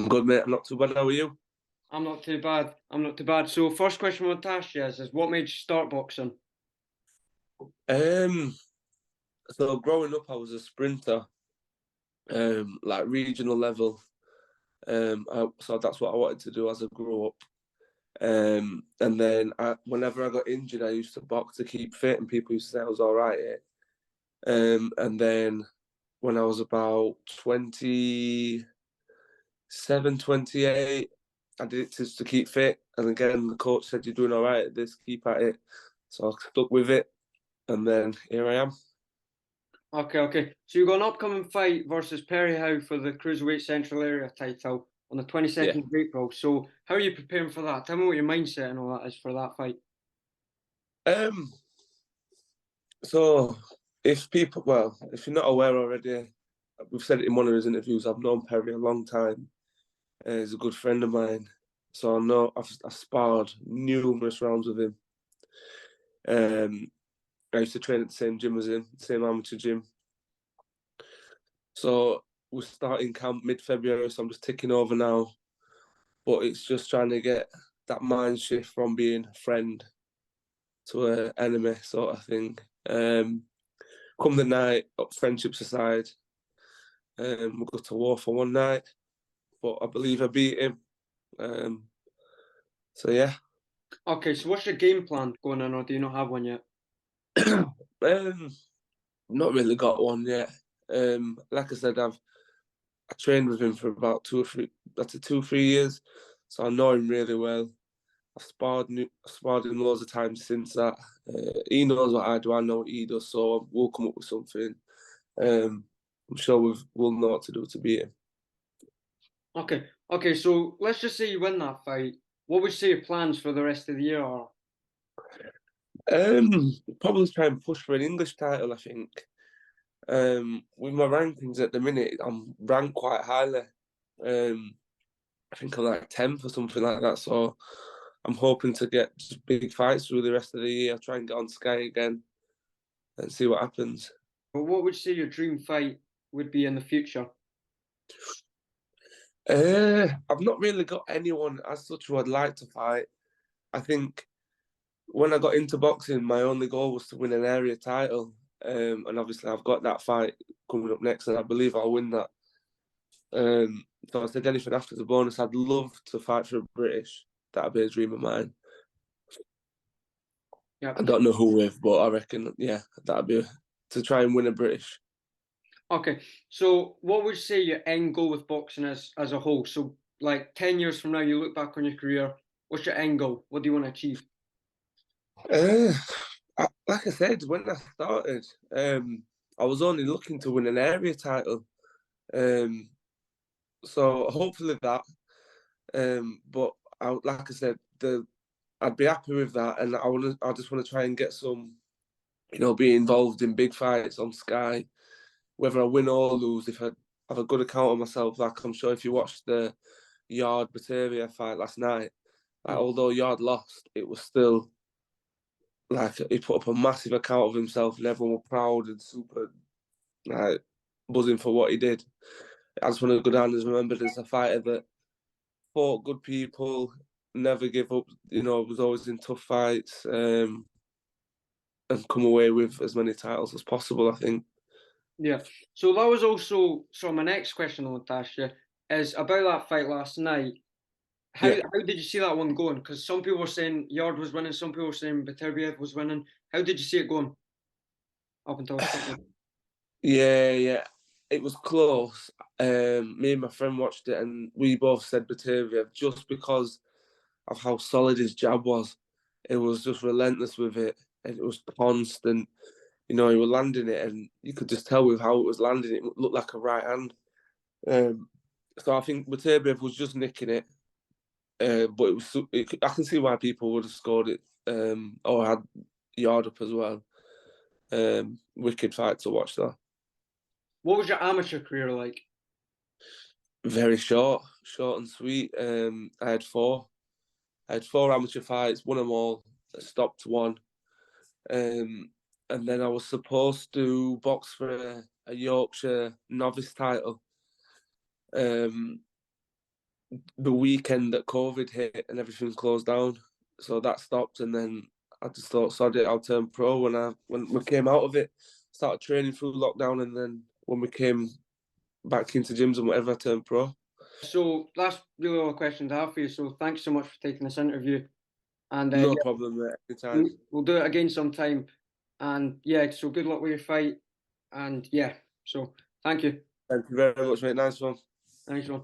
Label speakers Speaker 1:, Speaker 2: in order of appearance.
Speaker 1: I'm good, mate. I'm not too bad. How are you?
Speaker 2: I'm not too bad. I'm not too bad. So, first question I want to ask you is what made you start boxing?
Speaker 1: Um, so growing up, I was a sprinter, like regional level. So that's what I wanted to do as I grew up. And then whenever I got injured, I used to box to keep fit, and people used to say I was all right. And then when I was about 27, 28, I did it just to keep fit. And again, the coach said, "You're doing all right at this. Keep at it." So I stuck with it, and then here I am.
Speaker 2: Okay. So, you got an upcoming fight versus Perry Howe for the Cruiserweight Central Area title on the
Speaker 1: Yeah.
Speaker 2: 22nd of April. So, how are you preparing for that? Tell me what your mindset and all that is for that fight.
Speaker 1: Um, so if you're not aware already, we've said it in one of his interviews. I've known Perry a long time. He's a good friend of mine, so I know I've sparred numerous rounds with him. I used to train at the same gym as him, same amateur gym. So we're starting camp mid-February, so I'm just ticking over now. But it's just trying to get that mind shift from being a friend to an enemy sort of thing. Come the night, friendships aside, we'll go to war for one night, but I believe I beat him. Um, so yeah,
Speaker 2: Okay, so what's your game plan going on, or do you not have one yet?
Speaker 1: not really got one yet. Like I said, I trained with him for about 2 or 3 years, so I know him really well. I've sparred him loads of times since that. He knows what I do, I know what he does, so we'll come up with something. I'm sure we'll know what to do to beat him.
Speaker 2: Okay. So, let's just say you win that fight. What would you say your plans for the rest of the year are?
Speaker 1: Probably try and push for an English title, I think. With my rankings at the minute, I'm ranked quite highly. Um, I think I'm like 10th or something like that. So I'm hoping to get just big fights through the rest of the year. Try and get on Sky again and see what happens.
Speaker 2: But what would you say your dream fight would be in the future?
Speaker 1: I've not really got anyone as such who I'd like to fight. I think when I got into boxing, my only goal was to win an area title. And obviously, I've got that fight coming up next, and I believe I'll win that. So I said anything after the bonus, I'd love to fight for a British. That'd be a dream of mine.
Speaker 2: Yeah.
Speaker 1: I don't know who with, but I reckon, yeah, that'd be to try and win a British.
Speaker 2: Okay, so what would you say your end goal with boxing is as a whole? So, like 10 years from now, you look back on your career, what's your end goal? What do you want to achieve?
Speaker 1: Uh, like I said, when I started, I was only looking to win an area title. Um, so hopefully that. But like I said, I'd be happy with that, and I just want to try and get some, be involved in big fights on Sky, whether I win or lose. If I have a good account of myself, like I'm sure if you watched the Yard Batavia fight last night, like
Speaker 2: Mm.
Speaker 1: although Yard lost, it was still like he put up a massive account of himself, and everyone were proud and super like buzzing for what he did. I just want to go down as remembered as a fighter that fought good people, never give up. Was always in tough fights, and come away with as many titles as possible. I think.
Speaker 2: Yeah. So that was also sort of my next question I want to ask you is about that fight last night. How
Speaker 1: Yeah.
Speaker 2: how did you see that one going? Because some people were saying Yard was winning, some people were saying Beterbiev was winning. How did you see it going up until a second?
Speaker 1: Yeah. It was close. Me and my friend watched it, and we both said Batavia just because of how solid his jab was. It was just relentless with it, and it was constant. He was landing it, and you could just tell with how it was landing, it looked like a right hand. Um, so I think Batavia was just nicking it, but I can see why people would have scored it, or had Yard up as well. Wicked fight to watch though.
Speaker 2: What was your amateur career like?
Speaker 1: Very short and sweet. I had four amateur fights, won them all, stopped one. Um, and then I was supposed to box for a Yorkshire novice title. Um, the weekend that COVID hit and everything closed down, so that stopped, and then I just thought, sod it, I'll turn pro. When we came out of it, started training through lockdown, and then when we came back into gyms and whatever, I turned pro.
Speaker 2: So that's really all the questions I have for you. So thanks so much for taking this interview. And
Speaker 1: No
Speaker 2: yeah,
Speaker 1: problem, mate. Anytime.
Speaker 2: we'll do it again sometime. And yeah, so good luck with your fight. And yeah, so thank you.
Speaker 1: Thank you very much, mate. Nice one.
Speaker 2: Nice one.